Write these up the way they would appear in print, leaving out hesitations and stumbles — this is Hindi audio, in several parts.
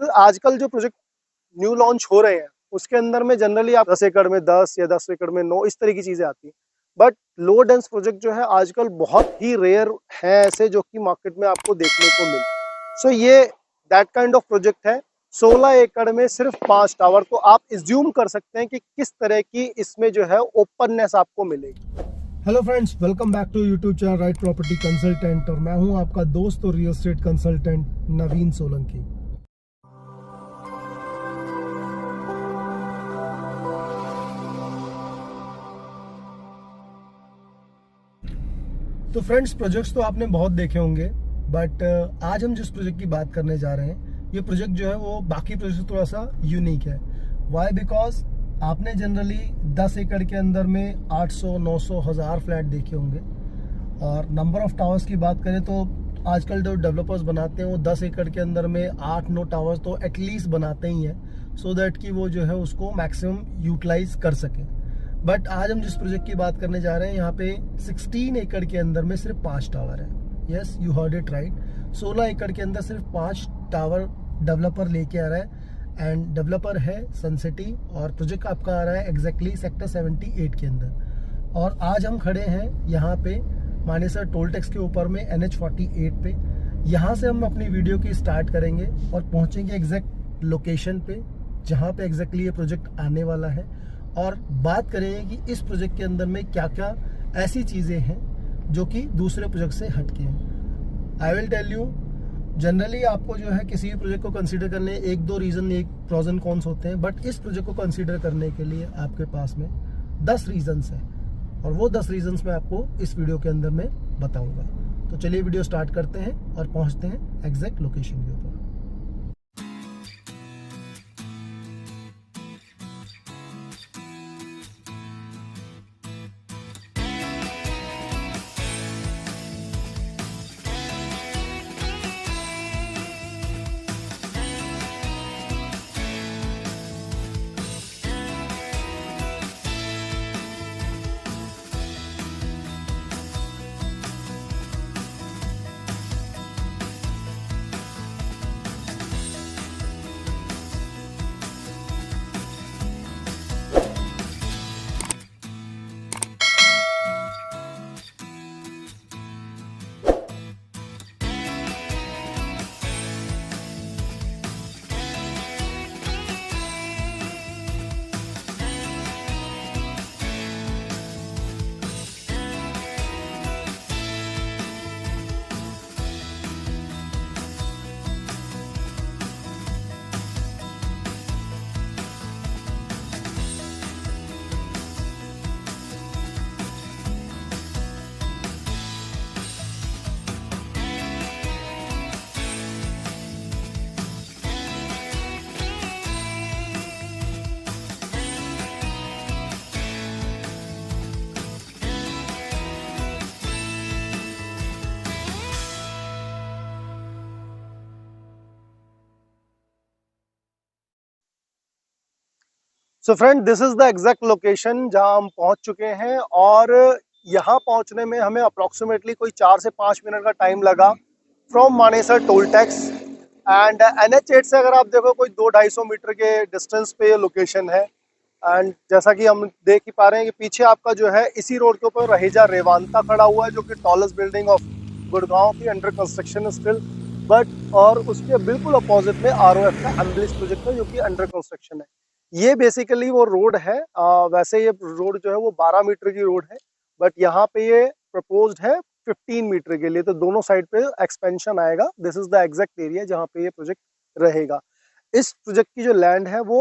आजकल जो प्रोजेक्ट न्यू लॉन्च हो रहे हैं उसके अंदर में जनरली आप 10 एकड़ में 10 या 10 एकड़ में 9 इस तरह की चीजें आती हैं। बट लो डेंस प्रोजेक्ट जो है आजकल बहुत ही रेयर है ऐसे जो कि मार्केट में आपको देखने को मिले। सो ये दैट काइंड ऑफ प्रोजेक्ट है। 16 एकड़ में सिर्फ 5 टावर। तो आप इज्यूम कर सकते हैं कि किस तरह की इसमें जो है ओपननेस आपको मिलेगी। Hello friends, welcome back to YouTube channel right property consultant और मैं हूं आपका दोस्त और real estate consultant Naveen Solanki. तो फ्रेंड्स, प्रोजेक्ट्स तो आपने बहुत देखे होंगे, बट आज हम जिस प्रोजेक्ट की बात करने जा रहे हैं ये प्रोजेक्ट जो है वो बाकी प्रोजेक्ट से थोड़ा सा यूनिक है। वाई? बिकॉज आपने जनरली 10 एकड़ के अंदर में 800, 900, 1000 फ्लैट देखे होंगे और नंबर ऑफ टावर्स की बात करें तो आजकल जो डेवलपर्स बनाते हैं वो 10 एकड़ के अंदर में 8-9 टावर्स तो एटलीस्ट बनाते ही हैं, सो दैट कि वो जो है उसको मैक्सिमम यूटिलाइज कर सकें। बट आज हम जिस प्रोजेक्ट की बात करने जा रहे हैं यहाँ पे 16 एकड़ के अंदर में सिर्फ 5 टावर है। Yes, you heard it right. 16 एकड़ के अंदर सिर्फ 5 टावर डेवलपर लेके आ रहा है एंड डेवलपर है सनसिटी और प्रोजेक्ट आपका आ रहा है एग्जैक्टली सेक्टर 78 के अंदर। और आज हम खड़े हैं यहाँ पे मानेसर टोल टैक्स के ऊपर में NH48 पे। यहाँ से हम अपनी वीडियो की स्टार्ट करेंगे और पहुँचेंगे एग्जैक्ट लोकेशन पे जहाँ पे एग्जैक्टली ये प्रोजेक्ट आने वाला है और बात करेंगे कि इस प्रोजेक्ट के अंदर में क्या क्या ऐसी चीज़ें हैं जो कि दूसरे प्रोजेक्ट से हटके हैं। I will tell you, generally आपको जो है किसी भी प्रोजेक्ट को कंसीडर करने एक दो रीज़न, एक प्रोज एंड कॉन्स होते हैं, बट इस प्रोजेक्ट को कंसीडर करने के लिए आपके पास में 10 रीजंस हैं और वो 10 रीजंस मैं आपको इस वीडियो के अंदर में बताऊंगा। तो चलिए वीडियो स्टार्ट करते हैं और पहुंचते हैं एग्जैक्ट लोकेशन के ऊपर। So friend, this is the exact location जहां हम पहुंच चुके हैं और यहाँ पहुंचने में हमें अप्रोक्सीमेटली कोई 4 से 5 मिनट का टाइम लगा from Manesar toll tax. And NH8 से अगर आप देखो कोई 200-250 मीटर के डिस्टेंस पे ये लोकेशन है। एंड जैसा कि हम देख ही पा रहे हैं कि पीछे आपका जो है इसी रोड के ऊपर रहेजा रेवांता खड़ा हुआ है जो कि टॉलेस्ट बिल्डिंग ऑफ गुड़गांव की अंडर कंस्ट्रक्शन स्टिल। बट और उसके बिल्कुल अपोजिट में ROF का एम्बलिश प्रोजेक्ट है जो कि अंडर कंस्ट्रक्शन है। ये बेसिकली वो रोड है। वैसे ये रोड जो है वो 12 मीटर की रोड है, बट यहाँ पे ये प्रपोज्ड है 15 मीटर के लिए। तो दोनों साइड पे एक्सपेंशन आएगा। This is the exact area जहाँ पे ये प्रोजेक्ट रहेगा। इस प्रोजेक्ट की जो लैंड है वो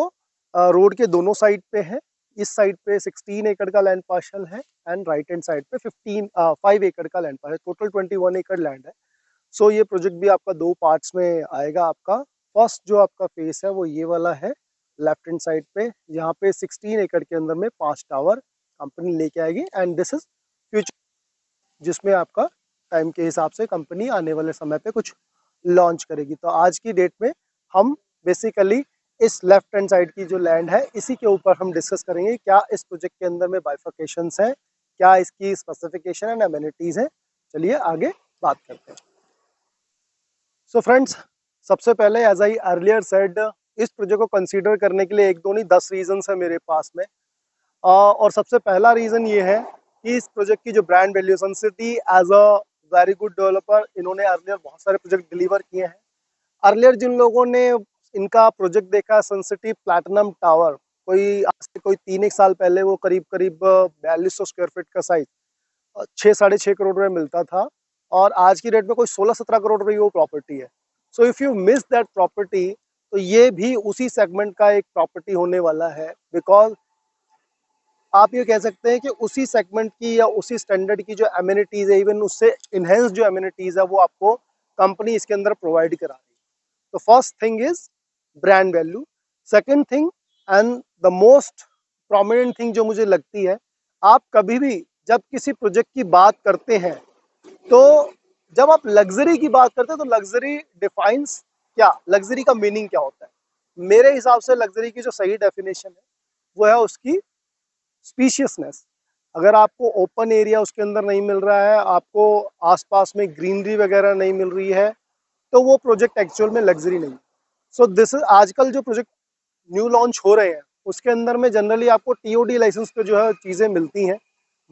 रोड के दोनों साइड पे है। इस साइड पे 16 एकड़ का लैंड पार्शल है एंड राइट हैंड साइड पे 5 एकड़ का लैंड पार्शल, टोटल 21 एकड़ लैंड है। सो ये प्रोजेक्ट भी आपका 2 पार्ट्स में आएगा। आपका फर्स्ट जो आपका फेस है वो ये वाला है लेफ्ट हैंड साइड पे, यहाँ पे 16 एकड़ के अंदर में 5 टावर कंपनी लेके आएगी। एंड दिस इज फ्यूचर, जिसमें आपका टाइम के हिसाब से कंपनी आने वाले समय पे कुछ लॉन्च करेगी। तो आज की डेट में हम बेसिकली इस लेफ्ट हैंड साइड की जो लैंड है इसी के ऊपर हम डिस्कस करेंगे क्या इस प्रोजेक्ट के अंदर में बाइफर्केशंस हैं, क्या इसकी स्पेसिफिकेशन एंड एमिनिटीज हैं। चलिए आगे बात करते हैं। सो फ्रेंड्स, सबसे पहले एज आई अर्लियर सेड, इस प्रोजेक्ट को कंसीडर करने के लिए एक दो नहीं 10 रीजंस है मेरे पास में। और सबसे पहला रीज़न ये है कि इस प्रोजेक्ट की जो brand value, Suncity as a very good developer, इन्होंने अर्लियर बहुत सारे प्रोजेक्ट डिलीवर किए हैं। अर्लियर जिन लोगों ने इनका प्रोजेक्ट देखा, सनसिटी प्लैटिनम टावर, कोई आज से कोई 3 एक साल पहले वो करीब करीब 4200 स्क्वायर फीट का साइज 6 साढ़े 6 करोड़ रुपये मिलता था, और आज की डेट में कोई 16-17 करोड़ रुपये वो प्रॉपर्टी है। So if you miss that property, तो ये भी उसी सेगमेंट का एक प्रॉपर्टी होने वाला है, बिकॉज आप ये कह सकते हैं कि उसी सेगमेंट की या उसी स्टैंडर्ड की जो एमिनिटीज़ है, इवन उससे इनहेंस जो एमिनिटीज़ है, वो आपको कंपनी इसके अंदर प्रोवाइड करा रही है। तो first thing is brand value. Second thing and the most prominent thing जो मुझे लगती है, आप कभी भी जब किसी प्रोजेक्ट की बात करते हैं, तो जब आप लग्जरी की बात करते हैं, तो लग्जरी डिफाइंस क्या, लग्जरी का मीनिंग क्या होता है? मेरे हिसाब से लग्जरी की जो सही डेफिनेशन है वो है उसकी स्पीशियसनेस। अगर आपको ओपन एरिया उसके अंदर नहीं मिल रहा है, आपको आसपास में ग्रीनरी वगैरह नहीं मिल रही है, तो वो प्रोजेक्ट एक्चुअल में लग्जरी नहीं। सो दिस इज, आजकल जो प्रोजेक्ट न्यू लॉन्च हो रहे हैं उसके अंदर में जनरली आपको टीओडी लाइसेंस पे जो है चीज़ें मिलती हैं,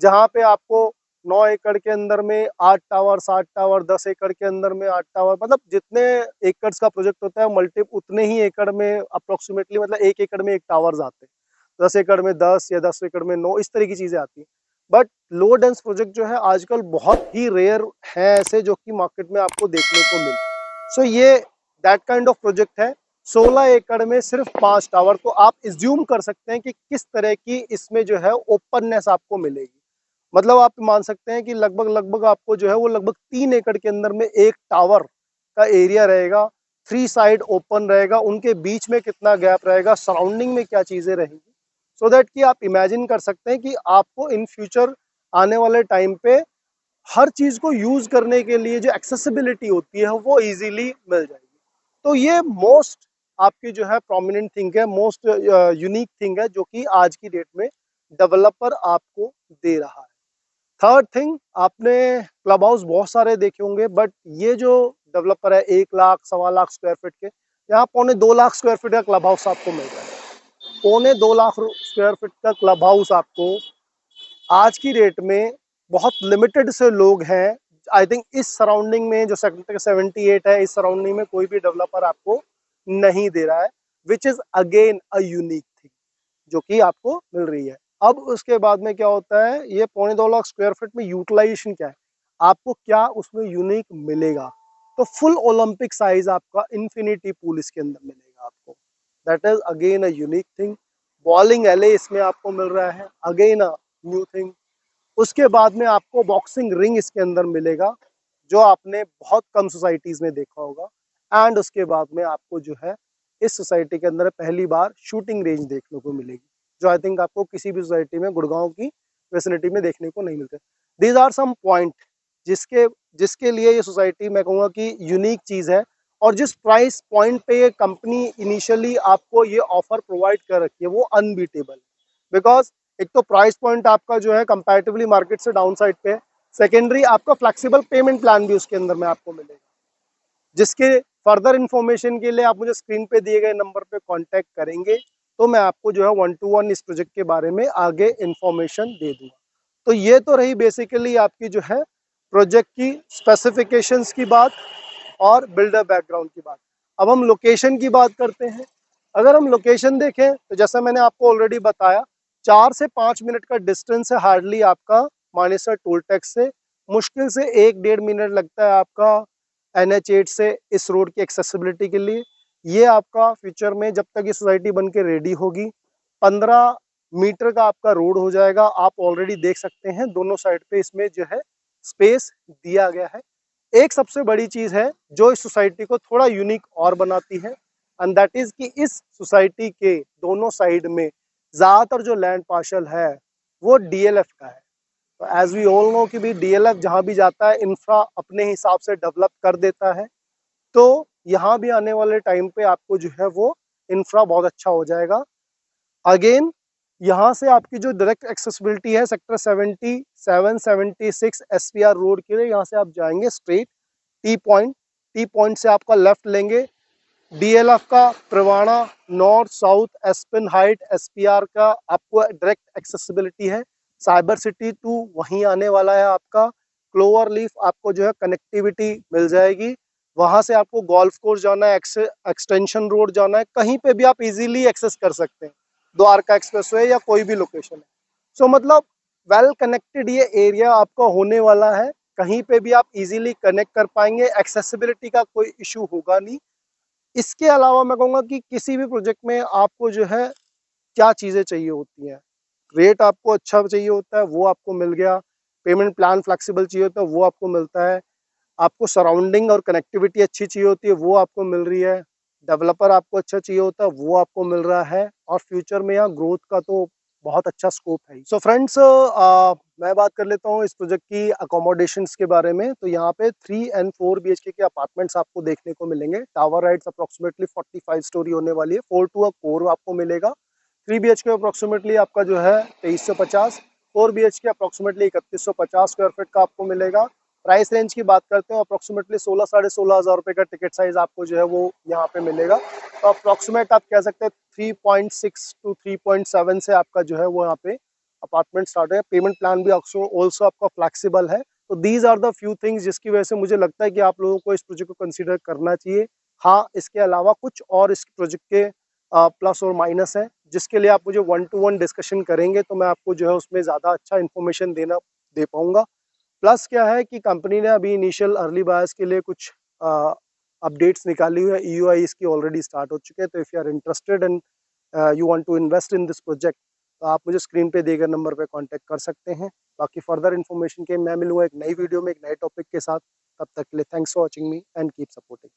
जहाँ पे आपको 9 एकड़ के अंदर में 8 टावर, 7 टावर, 10 एकड़ के अंदर में 8 टावर, मतलब जितने एकड़ का प्रोजेक्ट होता है मल्टी उतने ही एकड़ में अप्रोक्सीमेटली, मतलब 1 एकड़ में 1 टावर्स आते हैं, 10 एकड़ में 10 या 10 एकड़ में 9, इस तरह की चीज़ें आती हैं। बट लो डेंस प्रोजेक्ट जो है आजकल बहुत ही रेयर है ऐसे जो कि मार्केट में आपको देखने को मिले। सो ये दैट काइंड ऑफ प्रोजेक्ट है। 16 एकड़ में सिर्फ 5 टावर, तो आप इज्यूम कर सकते हैं कि किस तरह की इसमें जो है ओपननेस आपको मिलेगी। मतलब आप मान सकते हैं कि लगभग लगभग आपको जो है वो लगभग 3 एकड़ के अंदर में 1 टावर का एरिया रहेगा, 3 साइड ओपन रहेगा, उनके बीच में कितना गैप रहेगा, सराउंडिंग में क्या चीज़ें रहेंगी, सो दैट कि आप इमेजिन कर सकते हैं कि आपको इन फ्यूचर आने वाले टाइम पे हर चीज़ को यूज़ करने के लिए जो एक्सेसिबिलिटी होती है वो इजीली मिल जाएगी। तो ये मोस्ट आपकी जो है प्रोमिनेंट थिंग है, मोस्ट यूनिक थिंग है जो कि आज की डेट में डेवलपर आपको दे रहा है। थर्ड थिंग, आपने क्लब हाउस बहुत सारे देखे होंगे, बट ये जो डेवलपर है 1 लाख 1.25 लाख स्क्वायर फीट के, यहाँ 2.25 लाख स्क्वायर फीट का क्लब हाउस आपको मिल रहा है। 2.25 लाख स्क्वायर फीट का क्लब हाउस आपको आज की डेट में बहुत लिमिटेड से लोग हैं। आई थिंक इस सराउंडिंग में जो सेक्टर 78 है, इस सराउंडिंग में कोई भी डेवलपर आपको नहीं दे रहा है, which is again a unique thing जो कि आपको मिल रही है। अब उसके बाद में क्या होता है, ये 2.25 लाख स्क्वायर फीट में यूटिलाइजेशन क्या है, आपको क्या उसमें यूनिक मिलेगा? तो फुल ओलंपिक साइज आपका इंफिनिटी पूल इसके अंदर मिलेगा आपको, that is again a unique thing. Bowling एले इसमें आपको मिल रहा है, अगेन अ न्यू थिंग। उसके बाद में आपको बॉक्सिंग रिंग इसके अंदर मिलेगा, जो आपने बहुत कम सोसाइटीज में देखा होगा। एंड उसके बाद में आपको जो है इस सोसाइटी के अंदर पहली बार शूटिंग रेंज देखने को मिलेगी, जो आई थिंक आपको किसी भी सोसाइटी में गुड़गांव की फैसिलिटी में देखने को नहीं मिलते। दीज आर सम पॉइंट जिसके जिसके लिए ये सोसाइटी मैं कहूँगा कि यूनिक चीज़ है, और जिस प्राइस पॉइंट पे ये कंपनी इनिशियली आपको ये ऑफर प्रोवाइड कर रखी है वो अनबीटेबल। बिकॉज एक तो प्राइस पॉइंट आपका जो है कंपैरेटिवली मार्केट से डाउन साइड पे है, सेकेंडरी आपका फ्लेक्सिबल पेमेंट प्लान भी उसके अंदर में आपको मिलेगा, जिसके फर्दर इन्फॉर्मेशन के लिए आप मुझे स्क्रीन पे दिए गए नंबर पे कांटेक्ट करेंगे, तो मैं आपको जो है 1-to-1 इस प्रोजेक्ट के बारे में आगे इन्फॉर्मेशन दे दूंगा। तो ये तो रही बेसिकली आपकी जो है प्रोजेक्ट की स्पेसिफिकेशंस की बात और बिल्डर बैकग्राउंड की बात। अब हम लोकेशन की बात करते हैं। अगर हम लोकेशन देखें तो जैसा मैंने आपको ऑलरेडी बताया, 4 से 5 मिनट का डिस्टेंस है हार्डली आपका मानेसर टोल टैक्स से। मुश्किल से 1-1.5 मिनट लगता है आपका NH8 से इस रोड की एक्सेसिबिलिटी के लिए। ये आपका फ्यूचर में जब तक ये सोसाइटी बन के रेडी होगी 15 मीटर का आपका रोड हो जाएगा। आप ऑलरेडी देख सकते हैं दोनों साइड पे इसमें जो है स्पेस दिया गया है। एक सबसे बड़ी चीज है जो इस सोसाइटी को थोड़ा यूनिक और बनाती है, एंड दैट इज कि इस सोसाइटी के दोनों साइड में ज्यादातर जो लैंड पार्शल है वो DLF का है। तो एज वी ऑल नो कि भी DLF जहाँ भी जाता है इंफ्रा अपने हिसाब से डेवलप कर देता है, तो यहाँ भी आने वाले टाइम पे आपको जो है वो इंफ्रा बहुत अच्छा हो जाएगा। अगेन यहाँ से आपकी जो डायरेक्ट एक्सेसिबिलिटी है सेक्टर 77-76 SPR रोड के लिए, यहाँ से आप जाएंगे स्ट्रेट टी पॉइंट से आपका लेफ्ट लेंगे, DLF का प्रवाणा, नॉर्थ साउथ, एस्पिन हाइट, SPR का आपको डायरेक्ट एक्सेसिबिलिटी है। साइबर सिटी 2 वहीं आने वाला है आपका। क्लोवर लीफ आपको जो है कनेक्टिविटी मिल जाएगी। वहां से आपको गोल्फ कोर्स जाना है, एक्सटेंशन रोड जाना है, कहीं पे भी आप इजीली एक्सेस कर सकते हैं। द्वारका एक्सप्रेसवे या कोई भी लोकेशन है। सो मतलब वेल कनेक्टेड ये एरिया आपका होने वाला है। कहीं पे भी आप इजीली कनेक्ट कर पाएंगे, एक्सेसिबिलिटी का कोई इशू होगा नहीं। इसके अलावा मैं कहूँगा कि किसी भी प्रोजेक्ट में आपको जो है क्या चीज़ें चाहिए होती हैं, रेट आपको अच्छा चाहिए होता है, वो आपको मिल गया। पेमेंट प्लान फ्लेक्सिबल चाहिए होता है, वो आपको मिलता है। आपको सराउंडिंग और कनेक्टिविटी अच्छी चाहिए होती है, वो आपको मिल रही है। डेवलपर आपको अच्छा चाहिए होता है, वो आपको मिल रहा है। और फ्यूचर में यहाँ ग्रोथ का तो बहुत अच्छा स्कोप है। सो फ्रेंड्स, मैं बात कर लेता हूँ इस प्रोजेक्ट की अकोमोडेशंस के बारे में। तो यहाँ पे 3 and 4 BHK के अपार्टमेंट्स आपको देखने को मिलेंगे। टावर राइट्स अप्रोक्सीमेटली 45 स्टोरी होने वाली है। 4 to a core आपको मिलेगा। 3 BHK अप्रोक्सीमेटली आपका जो है 2350, 4 BHK अप्रोक्सीमेटली 3150 स्क्वायर फीट का आपको मिलेगा। प्राइस रेंज की बात करते हैं, अप्रोक्सीमेटली 16 साढ़े 16 हज़ार रुपये का टिकट साइज आपको जो है वो यहाँ पे मिलेगा। तो अप्रोक्सीमेट आप कह सकते हैं 3.6 to 3.7 से आपका जो है वो यहाँ पे अपार्टमेंट स्टार्ट है। पेमेंट प्लान भी ऑल्सो आपका फ्लेक्सिबल है। तो these are the few things जिसकी वजह से मुझे लगता है कि आप लोगों को इस प्रोजेक्ट को कंसिडर करना चाहिए। हाँ, इसके अलावा कुछ और इस प्रोजेक्ट के प्लस और माइनस है, जिसके लिए आप मुझे 1-to-1 डिस्कशन करेंगे तो मैं आपको जो है उसमें ज़्यादा अच्छा इन्फॉर्मेशन दे पाऊंगा। प्लस क्या है कि कंपनी ने अभी इनिशियल अर्ली बायर्स के लिए कुछ अपडेट्स निकाली हुई है। EOI इसकी ऑलरेडी स्टार्ट हो चुके हैं। तो if you are interested and you want to invest in this project, तो आप मुझे स्क्रीन पे दिए गए नंबर पे कांटेक्ट कर सकते हैं। बाकी फर्दर इन्फॉर्मेशन के मैं मिलूंगा एक नई वीडियो में एक नए टॉपिक के साथ। तब तक के लिए thanks for watching me and keep supporting.